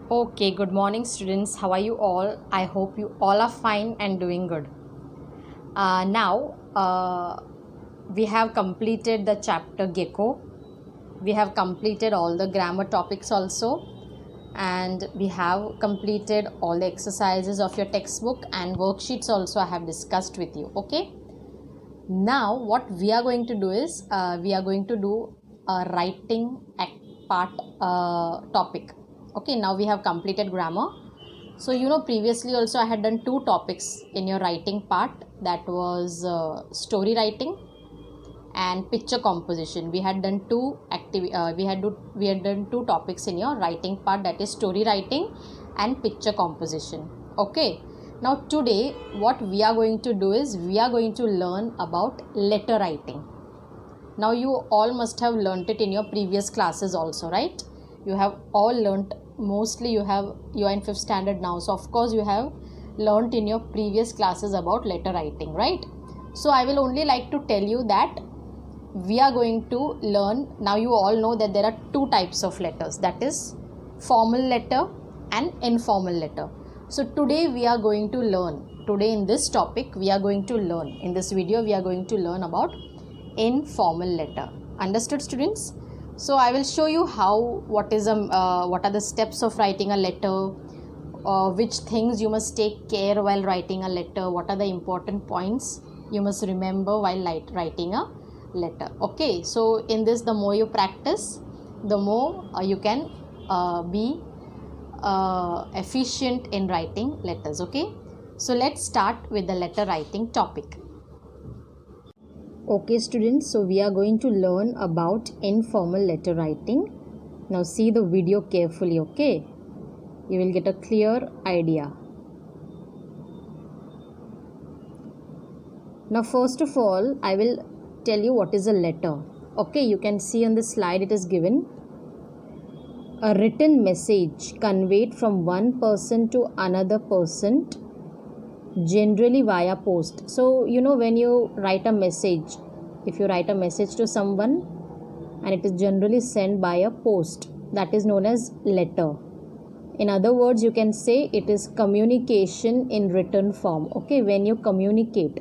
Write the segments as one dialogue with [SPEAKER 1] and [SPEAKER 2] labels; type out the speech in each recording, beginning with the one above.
[SPEAKER 1] Okay, good morning, students. How are you all? I hope you all are fine and doing good. Now, we have completed the chapter Gecko. We have completed all the grammar topics also, and we have completed all the exercises of your textbook and worksheets also. I have discussed with you. Okay. Now, what we are going to do is we are going to do a writing part topic. Okay, now we have completed grammar. So, previously also I had done two topics in your writing part, that was story writing and picture composition. We had done we had done two topics in your writing part, that is story writing and picture composition. Okay. Now today what we are going to do is we are going to learn about letter writing. Now you all must have learnt it in your previous classes also, right? You have all learnt, mostly you are in 5th standard now, so of course you have learnt in your previous classes about letter writing, right? So I will only like to tell you that we are going to learn. Now you all know that there are two types of letters, that is formal letter and informal letter. So today we are going to learn, today in this topic we are going to learn, in this video we are going to learn about informal letter. Understood, students? So I will show you what are the steps of writing a letter, which things you must take care while writing a letter, what are the important points you must remember while writing a letter. Okay, so in this, the more you practice, the more you can be efficient in writing letters. Okay, so let's start with the letter writing topic. Okay, students, so we are going to learn about informal letter writing. Now see the video carefully. Okay, you will get a clear idea. Now first of all I will tell you what is a letter. Okay, you can see on the slide it is given: a written message conveyed from one person to another person, generally via post. So when you write a message, if you write a message to someone and it is generally sent by a post, that is known as letter. In other words, you can say it is communication in written form. Okay, when you communicate,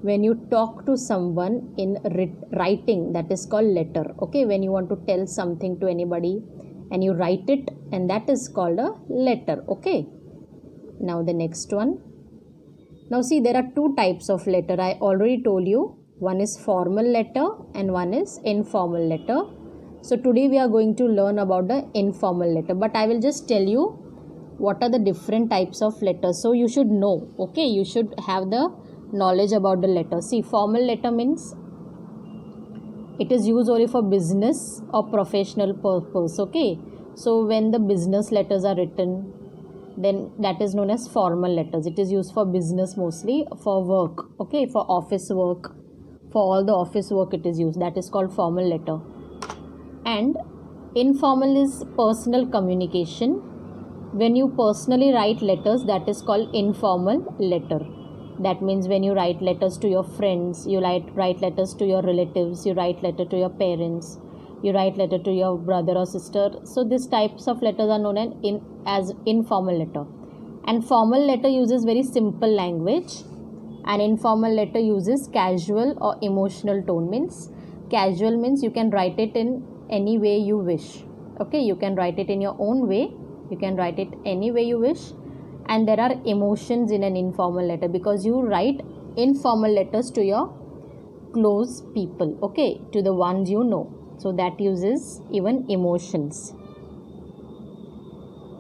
[SPEAKER 1] when you talk to someone in writing, that is called letter. Okay, when you want to tell something to anybody and you write it, and that is called a letter. Okay, now the next one. Now see, there are two types of letter. I already told you, one is formal letter and one is informal letter. So today we are going to learn about the informal letter, but I will just tell you what are the different types of letters, so you should know. Okay, you should have the knowledge about the letter. See, formal letter means it is used only for business or professional purpose. Okay, so when the business letters are written, then that is known as formal letters. It is used for business, mostly for work. Okay, for office work, for all the office work it is used, that is called formal letter. And informal is personal communication. When you personally write letters, that is called informal letter. That means when you write letters to your friends, you write letters to your relatives, you write letter to your parents, you write letter to your brother or sister. So these types of letters are known as informal letter. And formal letter uses very simple language, and informal letter uses casual or emotional tone. Means casual means you can write it in any way you wish. Okay, you can write it in your own way, you can write it any way you wish. And there are emotions in an informal letter, because you write informal letters to your close people, okay, to the ones you know. So that uses even emotions.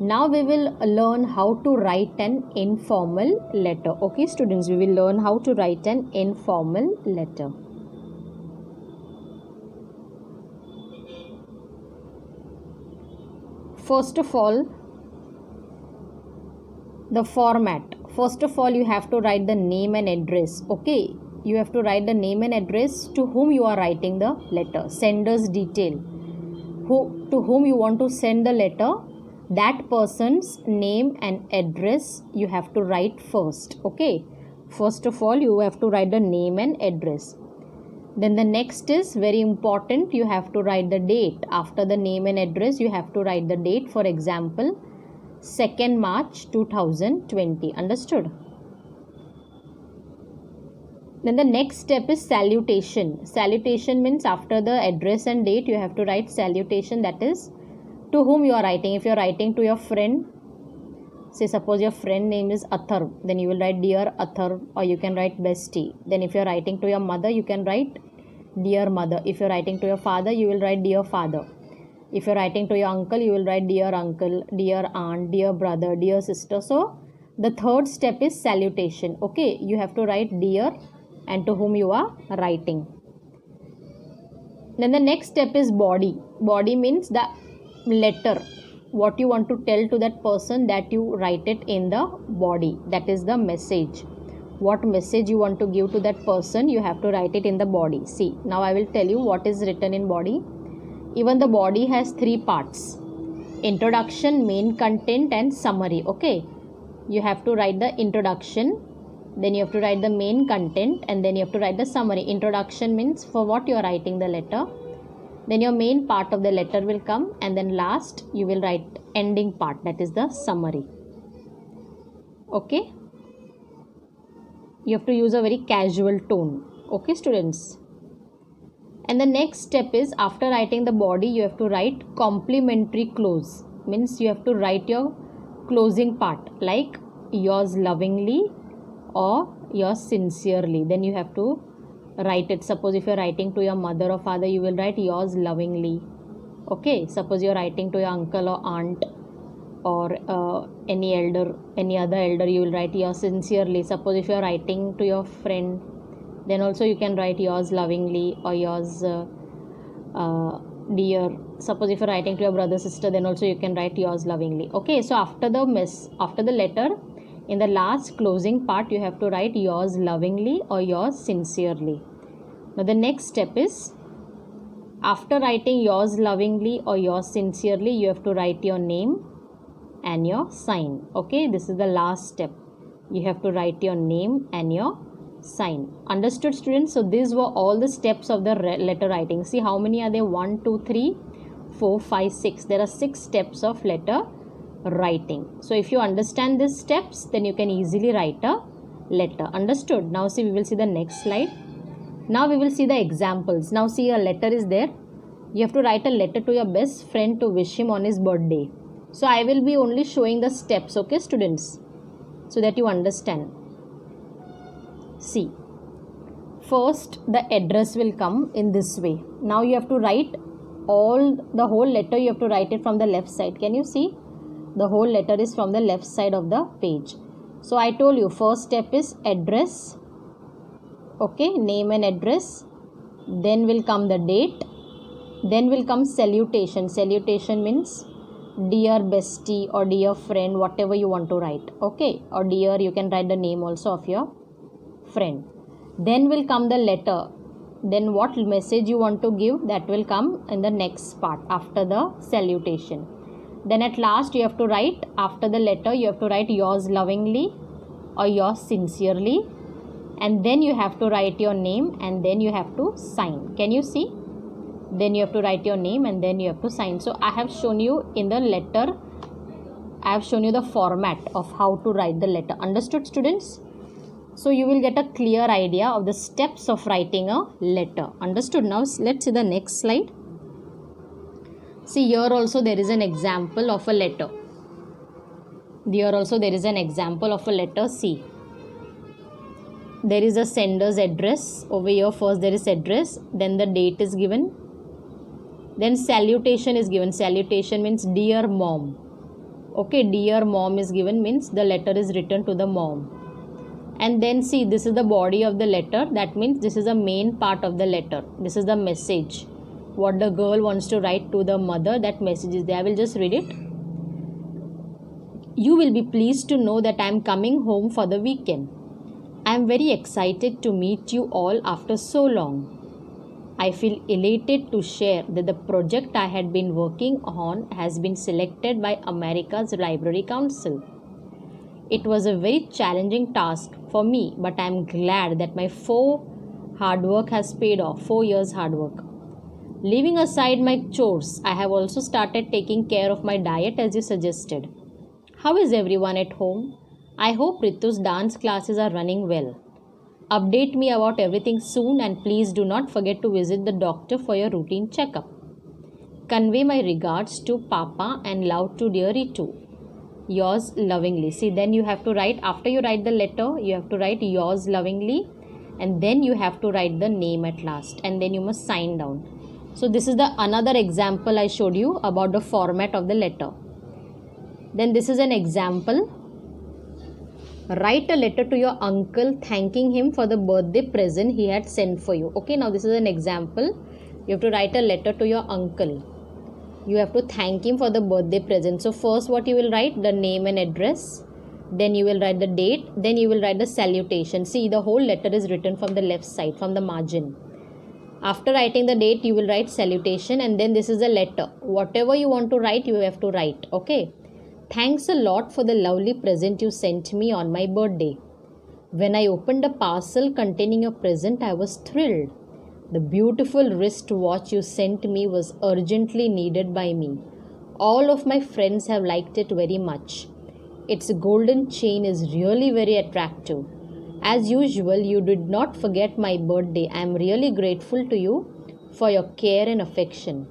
[SPEAKER 1] Now we will learn how to write an informal letter. Okay, students, we will learn how to write an informal letter. First of all, the format. First of all, you have to write the name and address. Okay, you have to write the name and address to whom you are writing the letter, sender's detail, to whom you want to send the letter, that person's name and address you have to write first. Okay, first of all you have to write the name and address. Then the next is very important, you have to write the date. After the name and address, you have to write the date. For example, 2nd March 2020. Understood? Then the next step is salutation. Salutation means after the address and date, you have to write salutation, that is to whom you are writing. If you are writing to your friend, say suppose your friend name is Athar, then you will write dear Athar, or you can write bestie. Then if you are writing to your mother, you can write dear mother. If you are writing to your father, you will write dear father. If you are writing to your uncle, you will write dear uncle, dear aunt, dear brother, dear sister. So the third step is salutation. Okay, you have to write dear and to whom you are writing. Then the next step is body. Body means the letter, what you want to tell to that person, that you write it in the body. That is the message. What message you want to give to that person, you have to write it in the body. See, now I will tell you what is written in body. Even the body has 3 parts: introduction, main content and summary. Okay, you have to write the introduction, then you have to write the main content, and then you have to write the summary. Introduction means for what you are writing the letter, then your main part of the letter will come, and then last you will write ending part, that is the summary. Okay, you have to use a very casual tone. Okay students, and the next step is after writing the body, you have to write complimentary close. Means you have to write your closing part, like yours lovingly or yours sincerely. Then you have to write it. Suppose if you are writing to your mother or father, you will write yours lovingly. Okay, suppose you are writing to your uncle or aunt or any other elder, you will write yours sincerely. Suppose if you are writing to your friend, then also you can write yours lovingly or yours dear. Suppose if you are writing to your brother, sister, then also you can write yours lovingly. Okay, so after the letter, in the last closing part, you have to write yours lovingly or yours sincerely. Now the next step is after writing yours lovingly or yours sincerely, you have to write your name and your sign. Okay, this is the last step. You have to write your name and your sign. Understood students? So these were all the steps of the letter writing. See how many are there? 1, 2, 3, 4, 5, 6. There are 6 steps of letter writing. So if you understand these steps, then you can easily write a letter. Understood? Now see, we will see the next slide. Now we will see the examples. Now see, a letter is there. You have to write a letter to your best friend to wish him on his birthday. So I will be only showing the steps, okay students, so that you understand. See, first the address will come in this way. Now you have to write the whole letter, you have to write it from the left side. Can you see? The whole letter is from the left side of the page. So I told you, first step is address. Okay, name and address. Then will come the date. Then will come salutation. Salutation means dear bestie or dear friend, whatever you want to write. Okay, or dear, you can write the name also of your friend. Then will come the letter. Then what message you want to give, that will come in the next part after the salutation. Then at last you have to write, after the letter you have to write yours lovingly or yours sincerely, and then you have to write your name and then you have to sign. Can you see? Then you have to write your name and then you have to sign. So I have shown you in the letter, I have shown you the format of how to write the letter. Understood students? So you will get a clear idea of the steps of writing a letter. Understood? Now let's see the next slide. See, here also there is an example of a letter. Here also there is an example of a letter. See, there is a sender's address. Over here first there is address, then the date is given, then salutation is given. Salutation means dear mom. Okay, dear mom is given, means the letter is written to the mom. And then see, this is the body of the letter. That means this is the main part of the letter. This is the message, what the girl wants to write to the mother. That message is there. I will just read it. You will be pleased to know that I am coming home for the weekend. I am very excited to meet you all after so long. I feel elated to share that the project I had been working on has been selected by America's Library Council. It was a very challenging task for me, but I am glad that my 4 hard work has paid off. 4 years hard work. Leaving aside my chores, I have also started taking care of my diet as you suggested. How is everyone at home? I hope Ritu's dance classes are running well. Update me about everything soon and please do not forget to visit the doctor for your routine checkup. Convey my regards to Papa and love to dear Ritu. Yours lovingly. See, then you have to write, after you write the letter, you have to write yours lovingly, and then you have to write the name at last, and then you must sign down. So this is the another example I showed you about the format of the letter. Then this is an example. Write a letter to your uncle thanking him for the birthday present he had sent for you. Okay, now this is an example. You have to write a letter to your uncle. You have to thank him for the birthday present. So first what you will write, the name and address. Then you will write the date. Then you will write the salutation. See, the whole letter is written from the left side, from the margin. After writing the date, you will write salutation, and then this is a letter. Whatever you want to write, you have to write. Okay. Thanks a lot for the lovely present you sent me on my birthday. When I opened a parcel containing a present, I was thrilled. The beautiful wrist watch you sent me was urgently needed by me. All of my friends have liked it very much. Its golden chain is really very attractive. As usual, you did not forget my birthday. I am really grateful to you for your care and affection.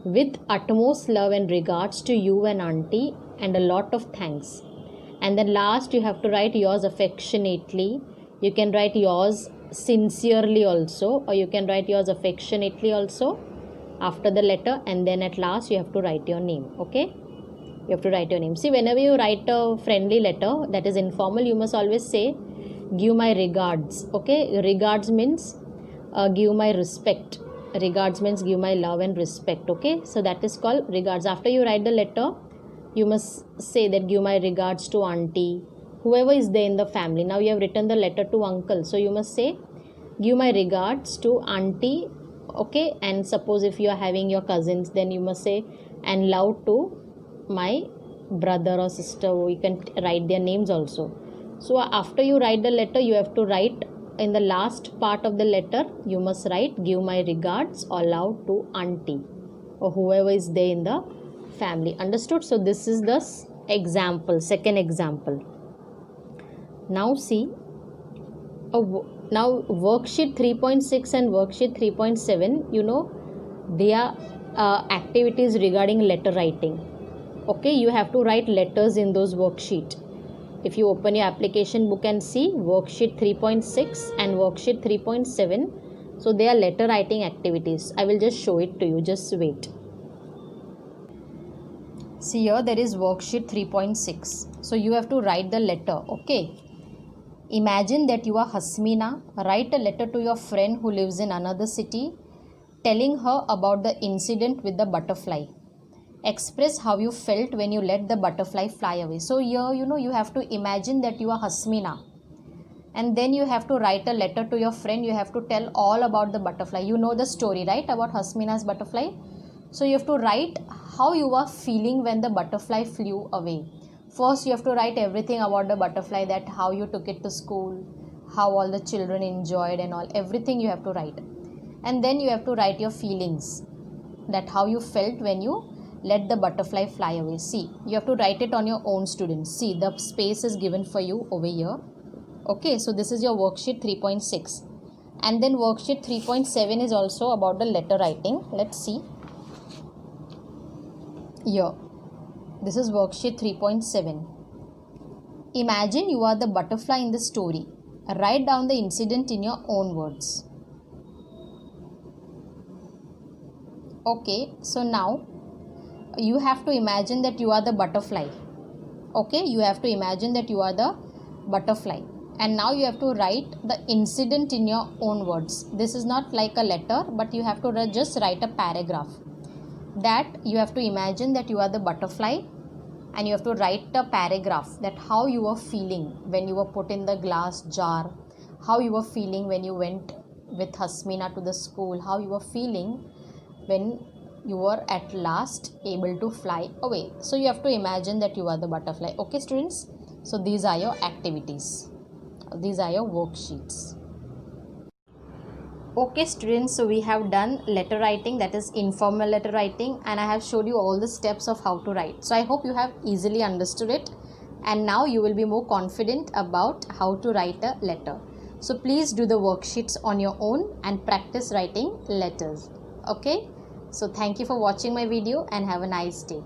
[SPEAKER 1] With utmost love and regards to you and auntie, and a lot of thanks. And then last you have to write yours affectionately. You can write yours sincerely also, or you can write yours affectionately also after the letter, and then at last you have to write your name. Okay, you have to write your name. See, whenever you write a friendly letter that is informal, you must always say give my regards. Okay, regards means give my respect. Regards means give my love and respect. Okay, so that is called regards. After you write the letter, you must say that give my regards to auntie, whoever is there in the family. Now you have written the letter to uncle, so you must say give my regards to auntie. Okay, and suppose if you are having your cousins, then you must say and love to my brother or sister. You can write their names also. So after you write the letter, you have to write in the last part of the letter, you must write give my regards or love to auntie or whoever is there in the family. Understood? So this is the example, second example. Now see, now worksheet 3.6 and worksheet 3.7, you know, they are activities regarding letter writing. Okay, you have to write letters in those worksheet. If you open your application book and see worksheet 3.6 and worksheet 3.7, so they are letter writing activities. I will just show it to you, just wait. See, here there is worksheet 3.6. So you have to write the letter. Okay. Imagine that you are Hasmina. Write a letter to your friend who lives in another city, telling her about the incident with the butterfly. Express how you felt when you let the butterfly fly away. So here, you know, you have to imagine that you are Hasmina. And then you have to write a letter to your friend. You have to tell all about the butterfly. You know the story, right, about Hasmina's butterfly? So you have to write how you are feeling when the butterfly flew away. First you have to write everything about the butterfly, that how you took it to school, how all the children enjoyed and all, everything you have to write. And then you have to write your feelings, that how you felt when you let the butterfly fly away. See, you have to write it on your own, students. See, the space is given for you over here. Okay, so this is your worksheet 3.6. And then worksheet 3.7 is also about the letter writing. Let's see. Here, this is worksheet 3.7. Imagine you are the butterfly in the story. Write down the incident in your own words. Okay, so now you have to imagine that you are the butterfly. Okay, you have to imagine that you are the butterfly. And now you have to write the incident in your own words. This is not like a letter, but you have to just write a paragraph. That you have to imagine that you are the butterfly, and you have to write a paragraph that how you were feeling when you were put in the glass jar, how you were feeling when you went with Hasmina to the school, how you were feeling when you were at last able to fly away. So you have to imagine that you are the butterfly. Okay, students, so these are your activities, these are your worksheets. Okay students, so we have done letter writing, that is informal letter writing, and I have showed you all the steps of how to write. So I hope you have easily understood it. and now you will be more confident about how to write a letter. So please do the worksheets on your own and practice writing letters. Okay, so thank you for watching my video and have a nice day.